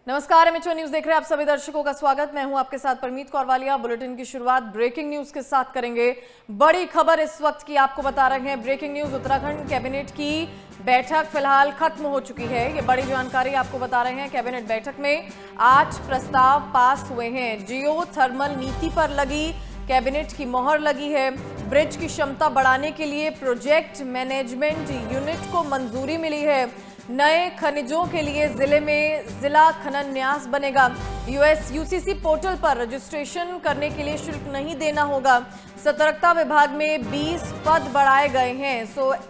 नमस्कार, MHO news देख रहे हैं आप सभी दर्शकों का स्वागत। मैं हूं आपके साथ परमीत कौर वालिया। बुलेटिन की शुरुआत ब्रेकिंग न्यूज के साथ करेंगे। बड़ी खबर इस वक्त की आपको बता रहे हैं। ब्रेकिंग न्यूज, उत्तराखंड कैबिनेट की बैठक फिलहाल खत्म हो चुकी है। ये बड़ी जानकारी आपको बता रहे हैं। कैबिनेट बैठक में 8 प्रस्ताव पास हुए हैं। जियो थर्मल नीति पर लगी कैबिनेट की मोहर लगी है। ब्रिज की क्षमता बढ़ाने के लिए प्रोजेक्ट मैनेजमेंट यूनिट को मंजूरी मिली है। नए खनिजों के लिए जिले में जिला खनन न्यास बनेगा। यूसीसी पोर्टल पर रजिस्ट्रेशन करने के लिए शुल्क नहीं देना होगा। सतर्कता विभाग में 20 पद बढ़ाए गए हैं।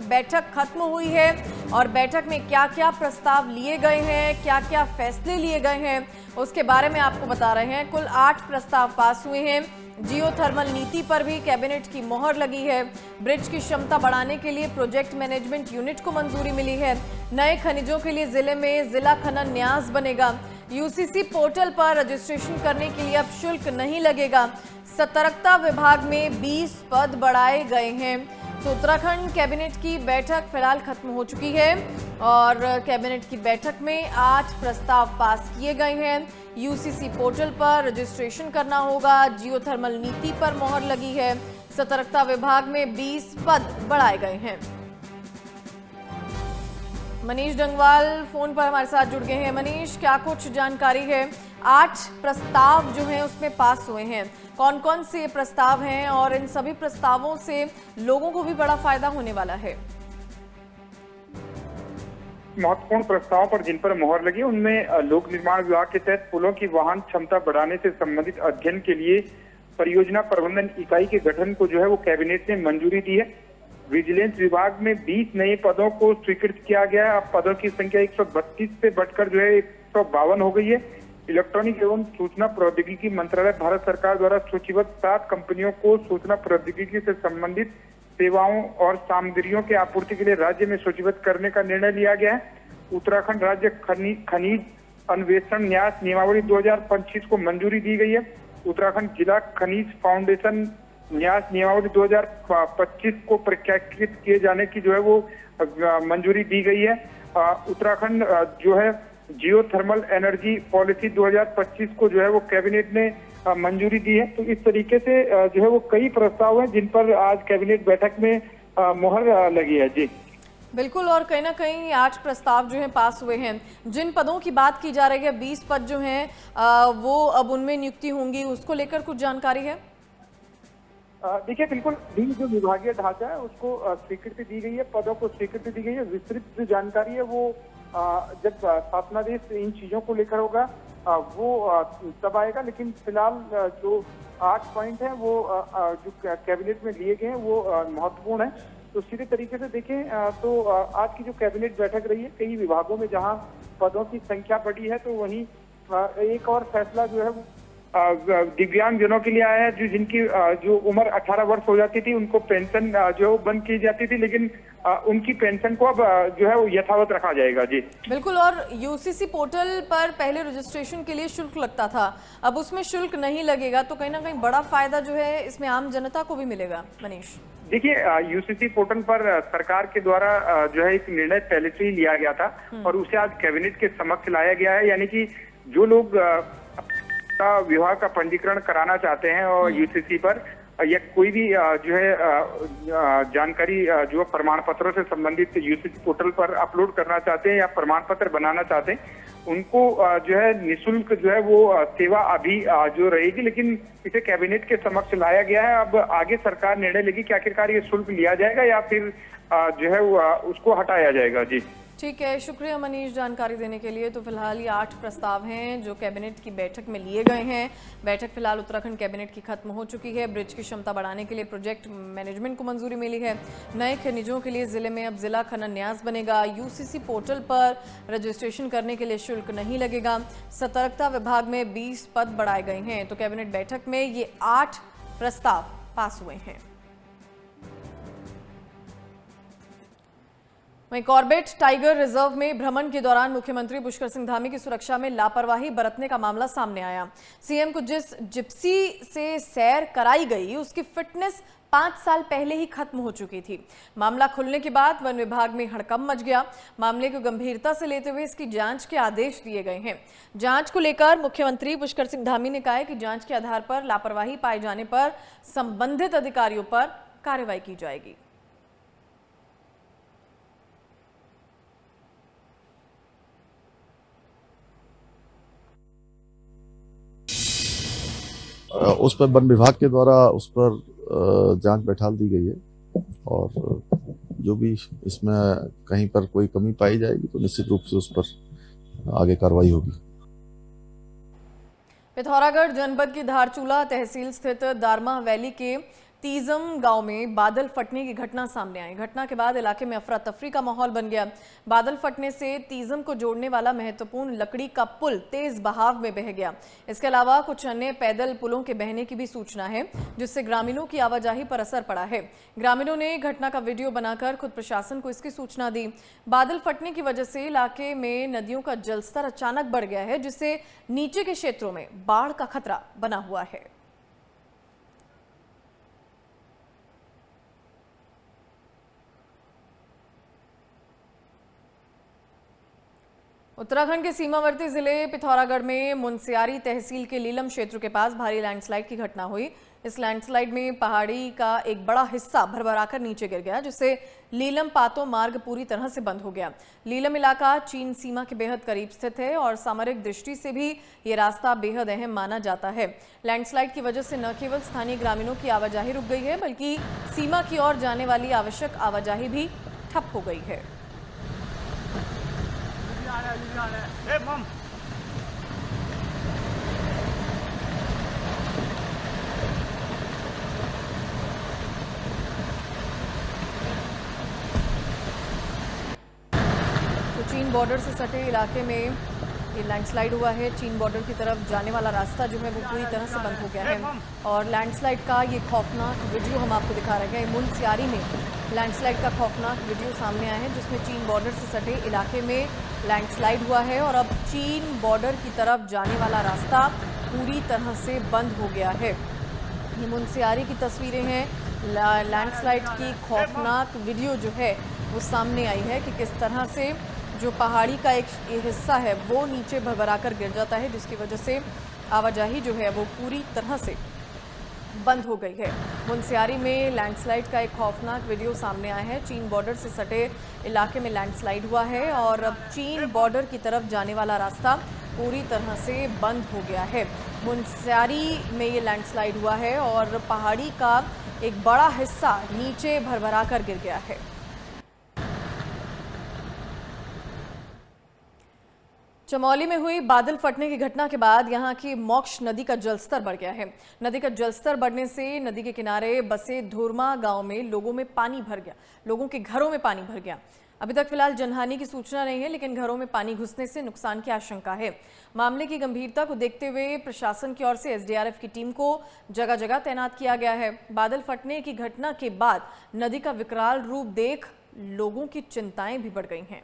बैठक खत्म हुई है और बैठक में क्या क्या प्रस्ताव लिए गए हैं, क्या क्या फैसले लिए गए हैं, उसके बारे में आपको बता रहे हैं। कुल 8 प्रस्ताव पास हुए हैं। जियो थर्मल नीति पर भी कैबिनेट की मोहर लगी है। ब्रिज की क्षमता बढ़ाने के लिए प्रोजेक्ट मैनेजमेंट यूनिट को मंजूरी मिली है। नए खनिजों के लिए जिले में जिला खनन न्यास बनेगा। यूसीसी पोर्टल पर रजिस्ट्रेशन करने के लिए अब शुल्क नहीं लगेगा। सतर्कता विभाग में 20 पद बढ़ाए गए हैं। तो उत्तराखंड कैबिनेट की बैठक फिलहाल खत्म हो चुकी है और कैबिनेट की बैठक में 8 प्रस्ताव पास किए गए हैं। यूसीसी पोर्टल पर रजिस्ट्रेशन करना होगा। जियो थर्मल नीति पर मोहर लगी है। सतर्कता विभाग में 20 पद बढ़ाए गए हैं। मनीष डंगवाल फोन पर हमारे साथ जुड़ गए हैं। मनीष, क्या कुछ जानकारी है? 8 प्रस्ताव जो हैं उसमें पास हुए हैं। कौन कौन से प्रस्ताव हैं और इन सभी प्रस्तावों से लोगों को भी बड़ा फायदा होने वाला है? महत्वपूर्ण प्रस्ताव पर जिन पर मोहर लगी उनमें लोक निर्माण विभाग के तहत पुलों की वाहन क्षमता बढ़ाने से संबंधित अध्ययन के लिए परियोजना प्रबंधन इकाई के गठन को जो है वो कैबिनेट ने मंजूरी दी है। विजिलेंस विभाग में 20 नए पदों को स्वीकृत किया गया है। अब पदों की संख्या 132 से बढ़कर जो है 152 हो गई है। इलेक्ट्रॉनिक एवं सूचना प्रौद्योगिकी मंत्रालय भारत सरकार द्वारा सूचीबद्ध 7 कंपनियों को सूचना प्रौद्योगिकी से संबंधित सेवाओं और सामग्रियों के आपूर्ति के लिए राज्य में सूचीबद्ध करने का निर्णय लिया गया है। उत्तराखंड राज्य खनिज अन्वेषण न्यास नियमावली 2025 को मंजूरी दी गई है। उत्तराखंड जिला खनिज फाउंडेशन न्यास नियमावली 2025 को प्रख्यात किए जाने की जो है वो मंजूरी दी गई है। उत्तराखंड जो है जियो थर्मल एनर्जी पॉलिसी 2025 को जो है वो कैबिनेट ने मंजूरी दी है। तो इस तरीके से जो है वो कई प्रस्ताव हैं जिन पर आज कैबिनेट बैठक में मोहर लगी है। जी बिल्कुल, और कहीं ना कहीं 8 प्रस्ताव जो हैं पास हुए हैं। जिन पदों की बात की जा रही है, 20 पद जो हैं वो अब उनमें नियुक्ति होंगी, उसको लेकर कुछ जानकारी है? देखिए, बिल्कुल जो विभागीय ढांचा है उसको स्वीकृति दी गई है, पदों को स्वीकृति दी गई है। विस्तृत जो जानकारी है वो जब शासनादेश इन चीजों को लेकर होगा वो तब आएगा। लेकिन फिलहाल जो 8 पॉइंट है वो जो कैबिनेट में लिए गए हैं वो महत्वपूर्ण है। तो सीधे तरीके से देखें तो आज की जो कैबिनेट बैठक रही है, कई विभागों में जहां पदों की संख्या बढ़ी है तो वहीं एक और फैसला जो है दिव्यांग जनों के लिए आया है। जिनकी जो उम्र 18 वर्ष हो जाती थी उनको पेंशन जो है बंद की जाती थी, लेकिन उनकी पेंशन को अब जो है वो यथावत रखा जाएगा। जी बिल्कुल, और यूसीसी पोर्टल पर पहले रजिस्ट्रेशन के लिए शुल्क लगता था, अब उसमें शुल्क नहीं लगेगा। तो कहीं ना कहीं बड़ा फायदा जो है इसमें आम जनता को भी मिलेगा। मनीष, देखिए, यूसीसी पोर्टल पर सरकार के द्वारा जो है एक निर्णय पहले से ही लिया गया था और उसे आज कैबिनेट के समक्ष लाया गया है। यानी कि जो लोग विवाह का पंजीकरण कराना चाहते हैं और यूसीसी पर या कोई भी जो है जानकारी जो प्रमाण पत्रों से संबंधित यूसीसी पोर्टल पर अपलोड करना चाहते हैं या प्रमाण पत्र बनाना चाहते हैं, उनको जो है निःशुल्क जो है वो सेवा अभी जो रहेगी। लेकिन इसे कैबिनेट के समक्ष लाया गया है। अब आगे सरकार निर्णय लेगी कि आखिरकार ये शुल्क लिया जाएगा या फिर जो है उसको हटाया जाएगा। जी ठीक है, शुक्रिया मनीष जानकारी देने के लिए। तो फिलहाल ये 8 प्रस्ताव हैं जो कैबिनेट की बैठक में लिए गए हैं। बैठक फिलहाल उत्तराखंड कैबिनेट की खत्म हो चुकी है। ब्रिज की क्षमता बढ़ाने के लिए प्रोजेक्ट मैनेजमेंट को मंजूरी मिली है। नए खनिजों के लिए जिले में अब जिला खनन न्यास बनेगा। यूसीसी पोर्टल पर रजिस्ट्रेशन करने के लिए शुल्क नहीं लगेगा। सतर्कता विभाग में 20 पद बढ़ाए गए हैं। तो कैबिनेट बैठक में ये 8 प्रस्ताव पास हुए हैं। वहीं कॉर्बेट टाइगर रिजर्व में भ्रमण के दौरान मुख्यमंत्री पुष्कर सिंह धामी की सुरक्षा में लापरवाही बरतने का मामला सामने आया। सीएम को जिस जिप्सी से सैर कराई गई उसकी फिटनेस 5 साल पहले ही खत्म हो चुकी थी। मामला खुलने के बाद वन विभाग में हड़कंप मच गया। मामले को गंभीरता से लेते हुए इसकी जांच के आदेश दिए गए हैं। जांच को लेकर मुख्यमंत्री पुष्कर सिंह धामी ने कहा है कि जांच के आधार पर लापरवाही पाए जाने पर संबंधित अधिकारियों पर कार्रवाई की जाएगी। उस पर वन विभाग के द्वारा उस पर जांच बैठा दी गई है और जो भी इसमें कहीं पर कोई कमी पाई जाएगी तो निश्चित रूप से उस पर आगे कार्रवाई होगी। पिथौरागढ़ जनपद की धारचूला तहसील स्थित दारमा वैली के तीजम गांव में बादल फटने की घटना सामने आई। घटना के बाद इलाके में अफरा तफरी का माहौल बन गया। बादल फटने से तीजम को जोड़ने वाला महत्वपूर्ण लकड़ी का पुल तेज बहाव में बह गया। इसके अलावा कुछ अन्य पैदल पुलों के बहने की भी सूचना है, जिससे ग्रामीणों की आवाजाही पर असर पड़ा है। ग्रामीणों ने घटना का वीडियो बनाकर खुद प्रशासन को इसकी सूचना दी। बादल फटने की वजह से इलाके में नदियों का जलस्तर अचानक बढ़ गया है, जिससे नीचे के क्षेत्रों में बाढ़ का खतरा बना हुआ है। उत्तराखंड के सीमावर्ती जिले पिथौरागढ़ में मुनस्यारी तहसील के लीलम क्षेत्र के पास भारी लैंडस्लाइड की घटना हुई। इस लैंडस्लाइड में पहाड़ी का एक बड़ा हिस्सा भरभराकर नीचे गिर गया, जिससे लीलम पातो मार्ग पूरी तरह से बंद हो गया। लीलम इलाका चीन सीमा के बेहद करीब स्थित है और सामरिक दृष्टि से भी ये रास्ता बेहद अहम माना जाता है। लैंडस्लाइड की वजह से न केवल स्थानीय ग्रामीणों की आवाजाही रुक गई है, बल्कि सीमा की ओर जाने वाली आवश्यक आवाजाही भी ठप हो गई है। चीन बॉर्डर से सटे इलाके में ये लैंडस्लाइड हुआ है। चीन बॉर्डर की तरफ जाने वाला रास्ता जो है वो पूरी तरह से बंद हो गया है और लैंडस्लाइड का ये खौफनाक वीडियो हम आपको दिखा रहे हैं। मुनस्यारी में लैंडस्लाइड का खौफनाक वीडियो सामने आया है, जिसमें चीन बॉर्डर से सटे इलाके में लैंडस्लाइड हुआ है और अब चीन बॉर्डर की तरफ जाने वाला रास्ता पूरी तरह से बंद हो गया है। ये मुनस्यारी की तस्वीरें हैं। लैंडस्लाइड की खौफनाक वीडियो जो है वो सामने आई है कि किस तरह से जो पहाड़ी का एक हिस्सा है वो नीचे भरभराकर गिर जाता है, जिसकी वजह से आवाजाही जो है वो पूरी तरह से बंद हो गई है। मुनस्यारी में लैंडस्लाइड का एक खौफनाक वीडियो सामने आया है। चीन बॉर्डर से सटे इलाके में लैंडस्लाइड हुआ है और अब चीन बॉर्डर की तरफ जाने वाला रास्ता पूरी तरह से बंद हो गया है। मुनस्यारी में ये लैंडस्लाइड हुआ है और पहाड़ी का एक बड़ा हिस्सा नीचे भरभराकर गिर गया है। चमोली में हुई बादल फटने की घटना के बाद यहां की मोक्ष नदी का जलस्तर बढ़ गया है। नदी का जलस्तर बढ़ने से नदी के किनारे बसे धुरमा गांव में लोगों में पानी भर गया, लोगों के घरों में पानी भर गया। अभी तक फिलहाल जनहानि की सूचना नहीं है, लेकिन घरों में पानी घुसने से नुकसान की आशंका है। मामले की गंभीरता को देखते हुए प्रशासन की ओर से एसडीआरएफ की टीम को जगह जगह तैनात किया गया है। बादल फटने की घटना के बाद नदी का विकराल रूप देख लोगों की चिंताएं भी बढ़ गई हैं।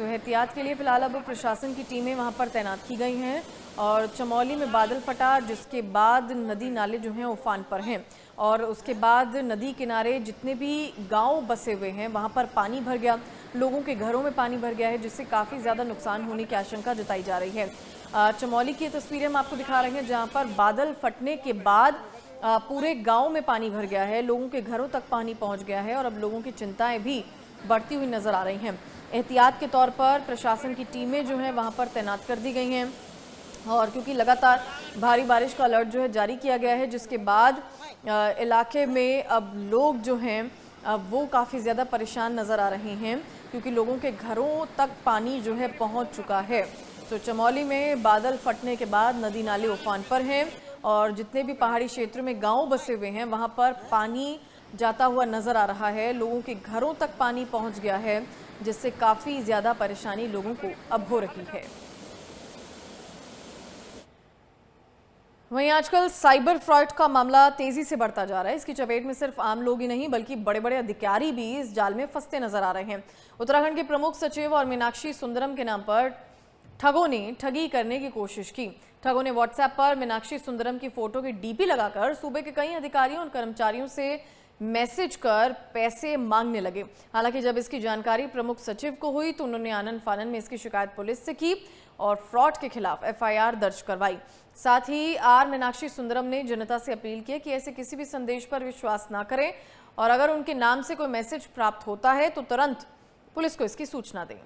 एहतियात के लिए फिलहाल अब प्रशासन की टीमें वहां पर तैनात की गई हैं और चमोली में बादल फटा, जिसके बाद नदी नाले जो हैं उफान पर हैं और उसके बाद नदी किनारे जितने भी गांव बसे हुए हैं वहां पर पानी भर गया, लोगों के घरों में पानी भर गया है, जिससे काफ़ी ज़्यादा नुकसान होने की आशंका जताई जा रही है। चमोली की तस्वीरें हम आपको दिखा रहे हैं, जहाँ पर बादल फटने के बाद पूरे गाँव में पानी भर गया है, लोगों के घरों तक पानी पहुँच गया है और अब लोगों की चिंताएँ भी बढ़ती हुई नजर आ रही हैं। एहतियात के तौर पर प्रशासन की टीमें जो हैं वहां पर तैनात कर दी गई हैं और क्योंकि लगातार भारी बारिश का अलर्ट जो है जारी किया गया है, जिसके बाद इलाके में अब लोग जो हैं वो काफ़ी ज़्यादा परेशान नज़र आ रहे हैं, क्योंकि लोगों के घरों तक पानी जो है पहुंच चुका है। तो चमोली में बादल फटने के बाद नदी नाले उफान पर हैं और जितने भी पहाड़ी क्षेत्र में गाँव बसे हुए हैं वहाँ पर पानी जाता हुआ नज़र आ रहा है, लोगों के घरों तक पानी पहुंच गया है, जिससे काफ़ी ज़्यादा परेशानी लोगों को अब हो रही है। वहीं आजकल साइबर फ्रॉड का मामला तेजी से बढ़ता जा रहा है। इसकी चपेट में सिर्फ आम लोग ही नहीं बल्कि बड़े बड़े अधिकारी भी इस जाल में फंसते नजर आ रहे हैं। उत्तराखंड के प्रमुख सचिव और मीनाक्षी सुंदरम के नाम पर ठगों ने ठगी करने की कोशिश की। ठगों ने व्हाट्सएप पर मीनाक्षी सुंदरम की फोटो की डीपी लगाकर सूबे के कई अधिकारियों और कर्मचारियों से मैसेज कर पैसे मांगने लगे। हालांकि जब इसकी जानकारी प्रमुख सचिव को हुई तो उन्होंने आनन फानन में इसकी शिकायत पुलिस से की और फ्रॉड के खिलाफ एफआईआर दर्ज करवाई। साथ ही मीनाक्षी सुंदरम ने जनता से अपील की कि ऐसे किसी भी संदेश पर विश्वास न करें और अगर उनके नाम से कोई मैसेज प्राप्त होता है तो तुरंत पुलिस को इसकी सूचना दें।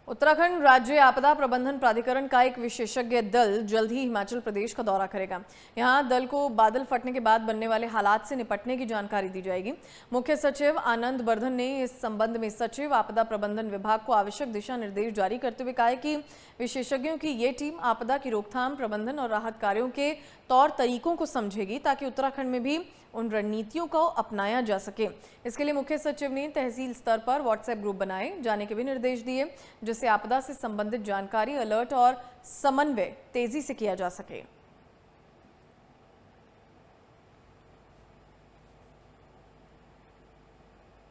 उत्तराखंड राज्य आपदा प्रबंधन प्राधिकरण का एक विशेषज्ञ दल जल्द ही हिमाचल प्रदेश का दौरा करेगा। यहां दल को बादल फटने के बाद बनने वाले हालात से निपटने की जानकारी दी जाएगी। मुख्य सचिव आनंद वर्धन ने इस संबंध में सचिव आपदा प्रबंधन विभाग को आवश्यक दिशा निर्देश जारी करते हुए कहा है कि विशेषज्ञों की ये टीम आपदा की रोकथाम, प्रबंधन और राहत कार्यों के तौर तरीकों को समझेगी ताकि उत्तराखंड में भी उन रणनीतियों को अपनाया जा सके। इसके लिए मुख्य सचिव ने तहसील स्तर पर व्हाट्सएप ग्रुप बनाए जाने के भी निर्देश दिए जिससे आपदा से संबंधित जानकारी, अलर्ट और समन्वय तेजी से किया जा सके।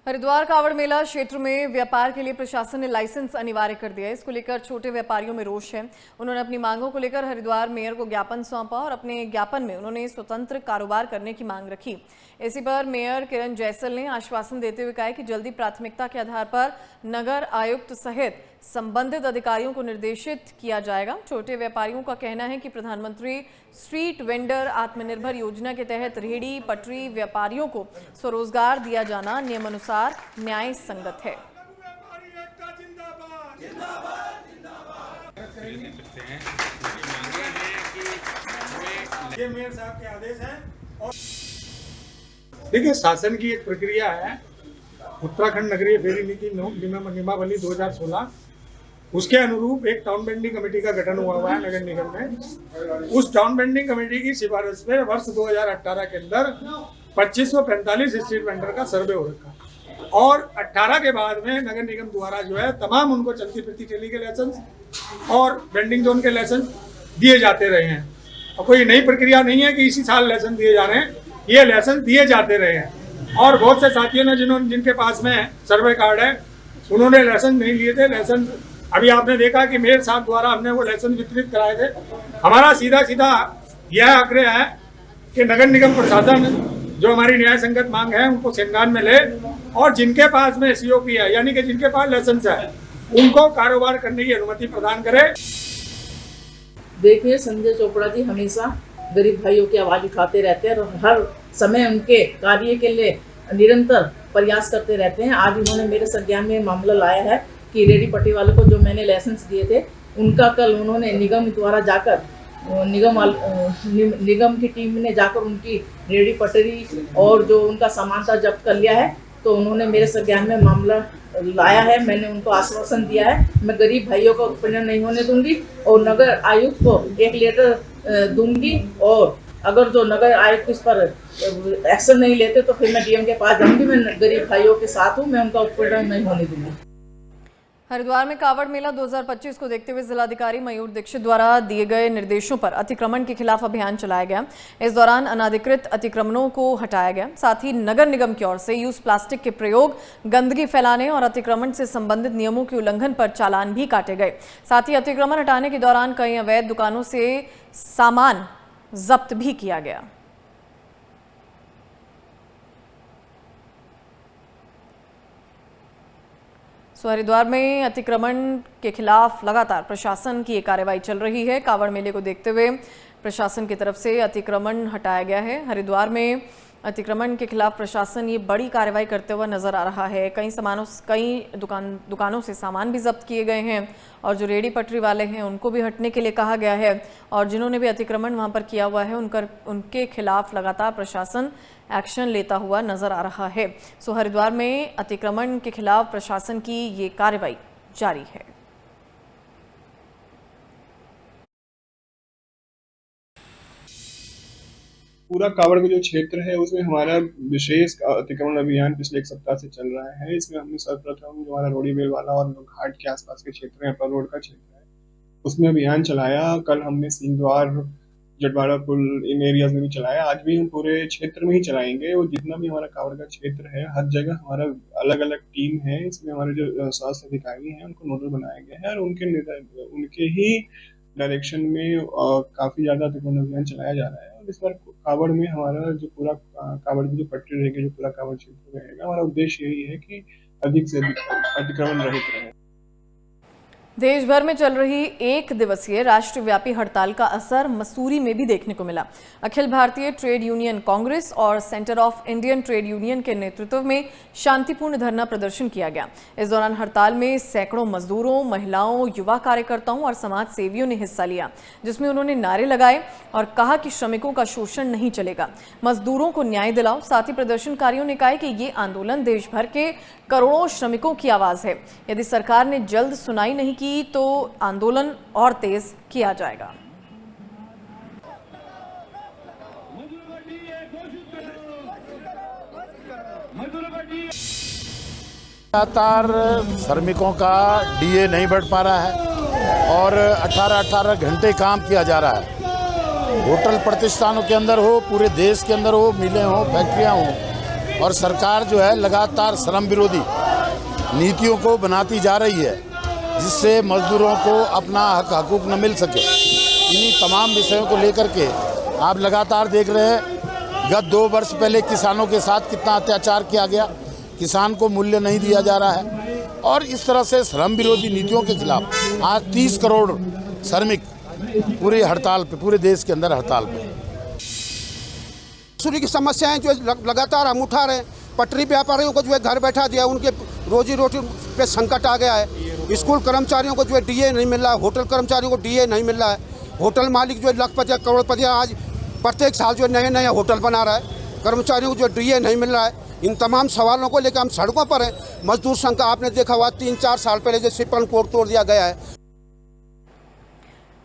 हरिद्वार कावड़ मेला क्षेत्र में व्यापार के लिए प्रशासन ने लाइसेंस अनिवार्य कर दिया है। इसको लेकर छोटे व्यापारियों में रोष है। उन्होंने अपनी मांगों को लेकर हरिद्वार मेयर को ज्ञापन सौंपा और अपने ज्ञापन में उन्होंने स्वतंत्र कारोबार करने की मांग रखी। इसी पर मेयर किरण जैसल ने आश्वासन देते हुए कहा कि जल्दी प्राथमिकता के आधार पर नगर आयुक्त सहित संबंधित अधिकारियों को निर्देशित किया जाएगा। छोटे व्यापारियों का कहना है कि प्रधानमंत्री स्ट्रीट वेंडर आत्मनिर्भर योजना के तहत रेहड़ी पटरी व्यापारियों को स्वरोजगार दिया जाना नियमानुसार न्याय संगत है। ये मेयर साहब के आदेश हैं। और देखिए, शासन की एक प्रक्रिया है, उत्तराखंड नगरीय फेरी नीति नियमावली 2016, उसके अनुरूप एक टाउन बेंडिंग कमेटी का गठन हुआ है नगर निगम में। उस टाउन बेंडिंग कमेटी की सिफारिश पे वर्ष 2018 के अंदर 2545 स्ट्रीट वेंडर का सर्वे हो रखा और 18 के बाद में नगर निगम द्वारा जो है तमाम उनको चलती फिरती ठेली के लाइसेंस और बेंडिंग जोन के लाइसेंस दिए जाते रहे हैं। और कोई नई प्रक्रिया नहीं है कि इसी साल लाइसेंस दिए जा रहे हैं, ये लाइसेंस दिए जाते रहे हैं। और बहुत से साथियों ने जिनके पास में सर्वे कार्ड है उन्होंने लाइसेंस नहीं लिए थे। लाइसेंस अभी आपने देखा कि मेयर साहब द्वारा हमने वो लाइसेंस वितरित कराए थे। हमारा सीधा यह आग्रह है कि नगर निगम प्रशासन जो हमारी न्याय संगत मांग है उनको संज्ञान में ले और जिनके पास में सीओपी है यानी कि जिनके पास लाइसेंस है उनको कारोबार करने की अनुमति प्रदान करे। देखिए, संजय चोपड़ा जी हमेशा गरीब भाइयों की आवाज उठाते रहते हैं और हर समय उनके कार्य के लिए निरंतर प्रयास करते रहते हैं। आज उन्होंने मेरे संज्ञान में मामला लाया है कि रेहड़ी पट्टी वालों को जो मैंने लाइसेंस दिए थे उनका कल उन्होंने निगम द्वारा जाकर निगम की टीम ने जाकर उनकी रेहड़ी पटरी और जो उनका सामान था जब्त कर लिया है। तो उन्होंने मेरे संज्ञान में मामला लाया है। मैंने उनको आश्वासन दिया है मैं गरीब भाइयों का उत्पीड़न नहीं होने दूंगी और नगर आयुक्त को एक लेटर दूंगी और अगर जो नगर आयुक्त इस पर एक्शन नहीं लेते तो फिर मैं डीएम के पास जाऊंगी। मैं गरीब भाइयों के साथ हूँ, मैं उनका उत्पीड़न नहीं होने दूंगी। हरिद्वार में कावड़ मेला 2025 को देखते हुए जिलाधिकारी मयूर दीक्षित द्वारा दिए गए निर्देशों पर अतिक्रमण के खिलाफ अभियान चलाया गया। इस दौरान अनाधिकृत अतिक्रमणों को हटाया गया। साथ ही नगर निगम की ओर से यूज प्लास्टिक के प्रयोग, गंदगी फैलाने और अतिक्रमण से संबंधित नियमों के उल्लंघन पर चालान भी काटे गए। साथ ही अतिक्रमण हटाने के दौरान कई अवैध दुकानों से सामान जब्त भी किया गया। हरिद्वार में अतिक्रमण के खिलाफ लगातार प्रशासन की एक कार्रवाई चल रही है। कावड़ मेले को देखते हुए प्रशासन की तरफ से अतिक्रमण हटाया गया है। हरिद्वार में अतिक्रमण के खिलाफ प्रशासन ये बड़ी कार्रवाई करते हुए नजर आ रहा है। कई दुकानों से सामान भी जब्त किए गए हैं और जो रेहड़ी पटरी वाले हैं उनको भी हटने के लिए कहा गया है और जिन्होंने भी अतिक्रमण वहां पर किया हुआ है उनके खिलाफ लगातार प्रशासन एक्शन लेता हुआ नजर आ रहा है। हरिद्वार में अतिक्रमण के खिलाफ प्रशासन की ये कार्रवाई जारी है। पूरा कावड़ का जो क्षेत्र है उसमें हमारा विशेष अतिक्रमण अभियान पिछले एक सप्ताह से चल रहा है। इसमें हमने सर्वप्रथम जो हमारा रोडी बेल वाला और घाट के आसपास के क्षेत्र है, अपर रोड का क्षेत्र है, उसमें अभियान चलाया। कल हमने सिंहद्वार जटवाड़ा पुल इन एरियाज में भी चलाया, आज भी हम पूरे क्षेत्र में ही चलाएंगे। और जितना भी हमारा कावड़ का क्षेत्र है, हर जगह हमारा अलग अलग टीम है। इसमें हमारे जो स्वास्थ्य अधिकारी हैं उनको नोडल बनाया गया है और उनके ही डायरेक्शन में काफी ज्यादा अतिक्रमण अभियान चलाया जा रहा है। और इस बार कावड़ में हमारा जो पूरा कावड़ की जो पट्टी रहेगी, जो पूरा कावड़ क्षेत्र रहेगा, हमारा उद्देश्य यही है कि अधिक से अधिक अतिक्रमण रहित रहे। देश भर में चल रही एक दिवसीय राष्ट्रव्यापी हड़ताल का असर मसूरी में भी देखने को मिला। अखिल भारतीय ट्रेड यूनियन कांग्रेस और centre of Indian trade union के नेतृत्व में शांतिपूर्ण धरना प्रदर्शन किया गया। इस दौरान हड़ताल में सैकड़ों मजदूरों, महिलाओं, युवा कार्यकर्ताओं और समाज सेवियों ने हिस्सा लिया, जिसमें उन्होंने नारे लगाए और कहा कि श्रमिकों का शोषण नहीं चलेगा, मजदूरों को न्याय दिलाओ। साथ ही प्रदर्शनकारियों ने कहा कि ये आंदोलन देश भर के करोड़ों श्रमिकों की आवाज है। यदि सरकार ने जल्द सुनाई नहीं की तो आंदोलन और तेज किया जाएगा। लगातार श्रमिकों का डीए नहीं बढ़ पा रहा है और 18-18 घंटे काम किया जा रहा है। होटल प्रतिष्ठानों के अंदर हो, पूरे देश के अंदर हो, मिलें हो, फैक्ट्रियां हो, और सरकार जो है लगातार श्रम विरोधी नीतियों को बनाती जा रही है, जिससे मजदूरों को अपना हक हकूक न मिल सके। इन्हीं तमाम विषयों को लेकर के आप लगातार देख रहे हैं, गत 2 वर्ष पहले किसानों के साथ कितना अत्याचार किया गया, किसान को मूल्य नहीं दिया जा रहा है, और इस तरह से श्रम विरोधी नीतियों के खिलाफ आज 30 करोड़ श्रमिक पूरी हड़ताल पे, पूरे देश के अंदर हड़ताल पे। मसूरी की समस्याएं जो लगातार हम उठा रहे हैं, पटरी व्यापारियों को जो है घर बैठा दिया, उनके रोजी रोटी पे संकट आ गया है। स्कूल कर्मचारियों को जो है डीए नहीं मिल रहा है, होटल कर्मचारियों को डीए नहीं मिल रहा है। होटल मालिक जो है लखपति करोड़पति आज प्रत्येक साल जो है नए नए होटल बना रहा है, कर्मचारियों को जो डीए नहीं मिल रहा है। इन तमाम सवालों को लेकर हम सड़कों पर हैं। मजदूर संघ का आपने देखा हुआ 3-4 साल पहले जो सुप्रीम कोर्ट तोड़ दिया गया है।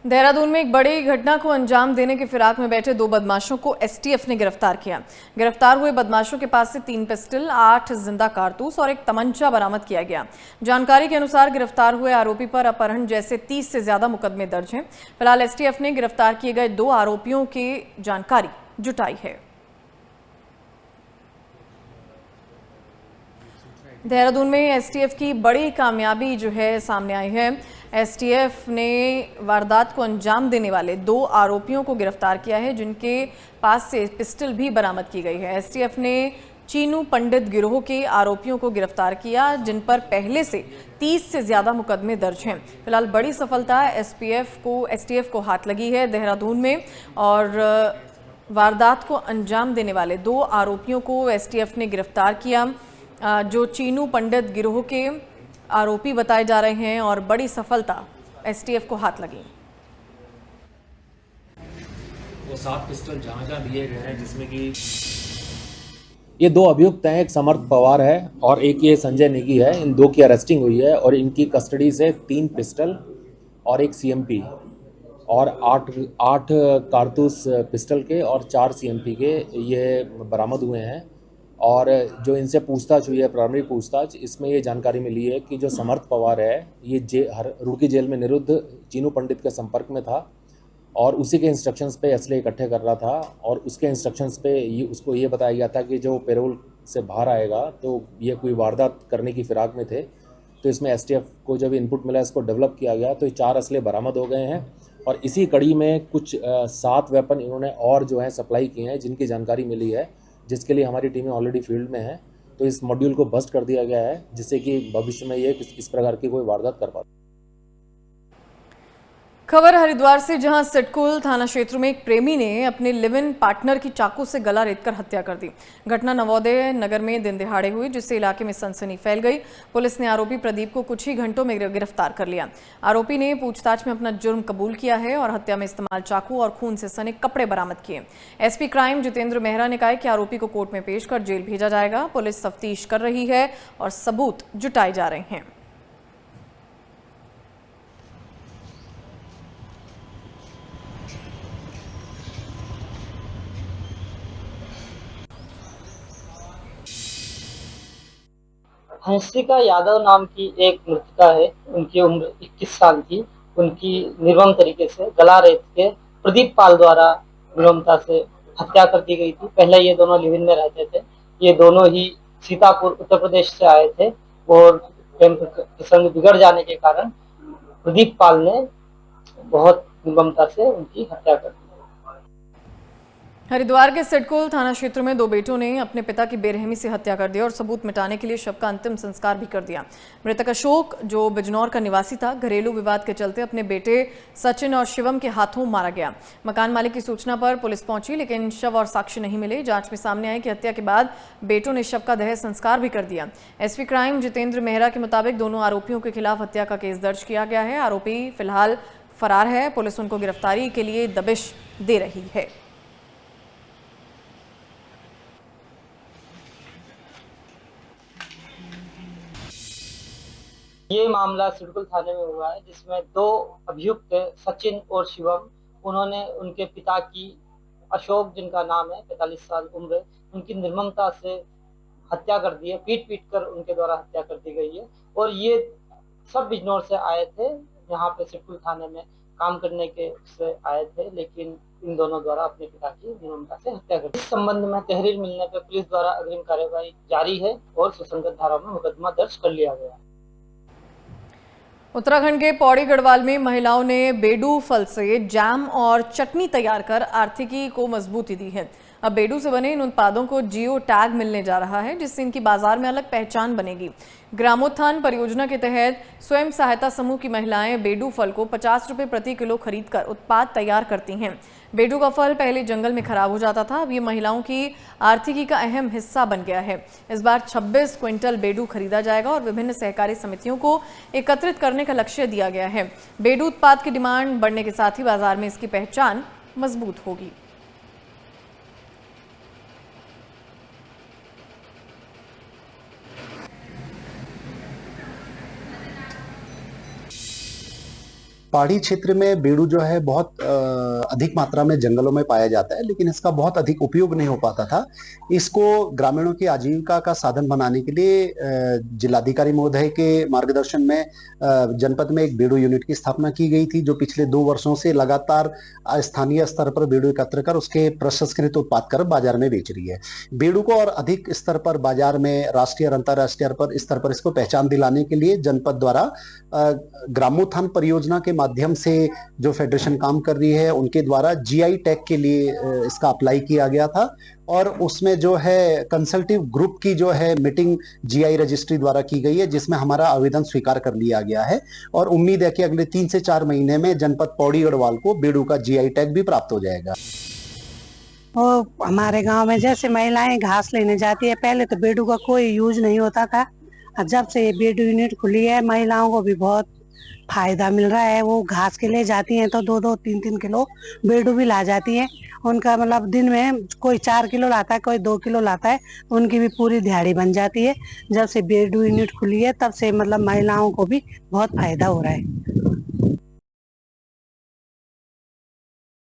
देहरादून में एक बड़ी घटना को अंजाम देने की फिराक में बैठे 2 बदमाशों को एसटीएफ ने गिरफ्तार किया। गिरफ्तार हुए बदमाशों के पास से 3 पिस्टल, 8 जिंदा कारतूस और एक तमंचा बरामद किया गया। जानकारी के अनुसार गिरफ्तार हुए आरोपी पर अपहरण जैसे 30 से ज्यादा मुकदमे दर्ज हैं। फिलहाल एसटीएफ ने गिरफ्तार किए गए 2 आरोपियों की जानकारी जुटाई है। देहरादून में एसटीएफ की बड़ी कामयाबी जो है सामने आई है। एसटीएफ ने वारदात को अंजाम देने वाले 2 आरोपियों को गिरफ्तार किया है, जिनके पास से पिस्टल भी बरामद की गई है। एसटीएफ ने चीनू पंडित गिरोह के आरोपियों को गिरफ्तार किया, जिन पर पहले से 30 से ज्यादा मुकदमे दर्ज हैं। फिलहाल बड़ी सफलता एसटीएफ को हाथ लगी है देहरादून में, और वारदात को अंजाम देने वाले 2 आरोपियों को एसटीएफ ने गिरफ्तार किया, जो चीनू पंडित गिरोह के आरोपी बताए जा रहे हैं, और बड़ी सफलता एसटीएफ को हाथ लगी। वो 7 पिस्टल जहां दिए गए हैं, जिसमें कि ये 2 अभियुक्त हैं, एक समर्थ पवार है और एक ये संजय नेगी है। इन 2 की अरेस्टिंग हुई है और इनकी कस्टडी से 3 पिस्टल और एक सीएमपी और 8 कारतूस पिस्टल के और 4 सीएमपी के ये बरामद हुए हैं। और जो इनसे पूछताछ हुई है, प्रारंभिक पूछताछ, इसमें ये जानकारी मिली है कि जो समर्थ पवार है ये रुड़की जेल में निरुद्ध चीनू पंडित के संपर्क में था और उसी के इंस्ट्रक्शंस पे असले इकट्ठे कर रहा था, और उसके इंस्ट्रक्शंस पे उसको ये बताया गया था कि जो पेरोल से बाहर आएगा तो ये कोई वारदात करने की फिराक में थे। तो इसमें एसटीएफ को जब इनपुट मिला, इसको डेवलप किया गया, तो ये 4 असले बरामद हो गए हैं। और इसी कड़ी में कुछ 7 वेपन इन्होंने और जो है सप्लाई किए हैं, जिनकी जानकारी मिली है, जिसके लिए हमारी टीमें ऑलरेडी फील्ड में हैं। तो इस मॉड्यूल को बस्ट कर दिया गया है, जिससे कि भविष्य में ये इस प्रकार की कोई वारदात कर पाए। खबर हरिद्वार से, जहां सिडकुल थाना क्षेत्र में एक प्रेमी ने अपने लिव इन पार्टनर की चाकू से गला रेतकर हत्या कर दी। घटना नवोदय नगर में दिन दिहाड़े हुई, जिससे इलाके में सनसनी फैल गई। पुलिस ने आरोपी प्रदीप को कुछ ही घंटों में गिरफ्तार कर लिया। आरोपी ने पूछताछ में अपना जुर्म कबूल किया है और हत्या में इस्तेमाल चाकू और खून से सने कपड़े बरामद किए। एसपी क्राइम जितेंद्र मेहरा ने कहा कि आरोपी को कोर्ट में पेश कर जेल भेजा जाएगा। पुलिस तफ्तीश कर रही है और सबूत जुटाए जा रहे हैं। हंसिका यादव नाम की एक मृतका है। उनकी उम्र 21 साल की। उनकी निर्मम तरीके से गला रेत के प्रदीप पाल द्वारा निर्ममता से हत्या कर दी गई थी। पहले ये दोनों लिव इन में रहते थे। ये दोनों ही सीतापुर उत्तर प्रदेश से आए थे और प्रेम प्रसंग बिगड़ जाने के कारण प्रदीप पाल ने बहुत निर्ममता से उनकी हत्या कर दी। हरिद्वार के सिडकुल थाना क्षेत्र में 2 बेटों ने अपने पिता की बेरहमी से हत्या कर दी और सबूत मिटाने के लिए शव का अंतिम संस्कार भी कर दिया। मृतक अशोक, जो बिजनौर का निवासी था, घरेलू विवाद के चलते अपने बेटे सचिन और शिवम के हाथों मारा गया। मकान मालिक की सूचना पर पुलिस पहुंची, लेकिन शव और साक्ष्य नहीं मिले। जांच में सामने आया कि हत्या के बाद बेटों ने शव का दह संस्कार भी कर दिया। एसपी क्राइम जितेंद्र मेहरा के मुताबिक दोनों आरोपियों के खिलाफ हत्या का केस दर्ज किया गया है। आरोपी फिलहाल फरार है। पुलिस उनको गिरफ्तारी के लिए दबिश दे रही है। ये मामला सिडकुल थाने में हुआ है, जिसमें 2 अभियुक्त सचिन और शिवम, उन्होंने उनके पिता की, अशोक जिनका नाम है, 45 साल उम्र, उनकी निर्ममता से हत्या कर दी है। पीट कर उनके द्वारा हत्या कर दी गई है। और ये सब बिजनौर से आए थे, यहाँ पे सिडकुल थाने में काम करने के से आए थे, लेकिन इन दोनों द्वारा अपने पिता की निर्ममता से हत्या कर दी। इस संबंध में तहरीर मिलने पर पुलिस द्वारा अग्रिम कार्यवाही जारी है और सुसंगत धाराओं में मुकदमा दर्ज कर लिया गया है। उत्तराखंड के पौड़ी गढ़वाल में महिलाओं ने बेडू फल से जैम और चटनी तैयार कर आर्थिकी को मजबूती दी है। अब बेडू से बने इन उत्पादों को जियो टैग मिलने जा रहा है, जिससे इनकी बाजार में अलग पहचान बनेगी। ग्रामोत्थान परियोजना के तहत स्वयं सहायता समूह की महिलाएं बेडू फल को 50 रुपए प्रति किलो खरीदकर उत्पाद तैयार करती हैं। बेडू का फल पहले जंगल में खराब हो जाता था, अब ये महिलाओं की आर्थिकी का अहम हिस्सा बन गया है। इस बार 26 क्विंटल बेडू खरीदा जाएगा और विभिन्न सहकारी समितियों को एकत्रित करने का लक्ष्य दिया गया है। बेडू उत्पाद की डिमांड बढ़ने के साथ ही बाजार में इसकी पहचान मजबूत होगी। पहाड़ी क्षेत्र में बेडू जो है बहुत अधिक मात्रा में जंगलों में पाया जाता है, लेकिन इसका बहुत अधिक उपयोग नहीं हो पाता था। इसको ग्रामीणों की आजीविका का साधन बनाने के लिए जिलाधिकारी महोदय के मार्गदर्शन में जनपद में एक बेडू यूनिट की स्थापना की गई थी, जो पिछले 2 वर्षों से लगातार स्थानीय स्तर पर बेडू एकत्र कर उसके प्रसंस्कृत उत्पाद कर बाजार में बेच रही है। बेडू को और अधिक स्तर पर बाजार में, राष्ट्रीय और अंतर्राष्ट्रीय स्तर पर इसको पहचान दिलाने के लिए जनपद द्वारा ग्रामोत्थान परियोजना के माध्यम से जो फेडरेशन काम कर रही है, उनके द्वारा जीआई टैग के लिए इसका अप्लाई किया गया था और उसमें जो है कंसल्टिव ग्रुप की जो है मीटिंग जीआई रजिस्ट्री द्वारा की गई है, जिसमें हमारा आवेदन स्वीकार कर लिया गया है और उम्मीद है कि अगले 3 से 4 महीने में जनपद पौड़ी गढ़वाल को बेडू का जीआई टैग भी प्राप्त हो जाएगा। और हमारे गांव में जैसे महिलाएं घास लेने जाती है, पहले तो बेडू का कोई यूज नहीं होता था। जब से ये बेडू यूनिट खुली है, महिलाओं को भी बहुत फायदा मिल रहा है। वो घास के ले जाती हैं तो 2-2, 3-3 किलो बेडू भी ला जाती हैं। उनका मतलब दिन में कोई 4 किलो लाता है, कोई 2 किलो लाता है, उनकी भी पूरी दिहाड़ी बन जाती है। जब से बेडू यूनिट खुली है, तब से मतलब महिलाओं को भी बहुत फायदा हो रहा है।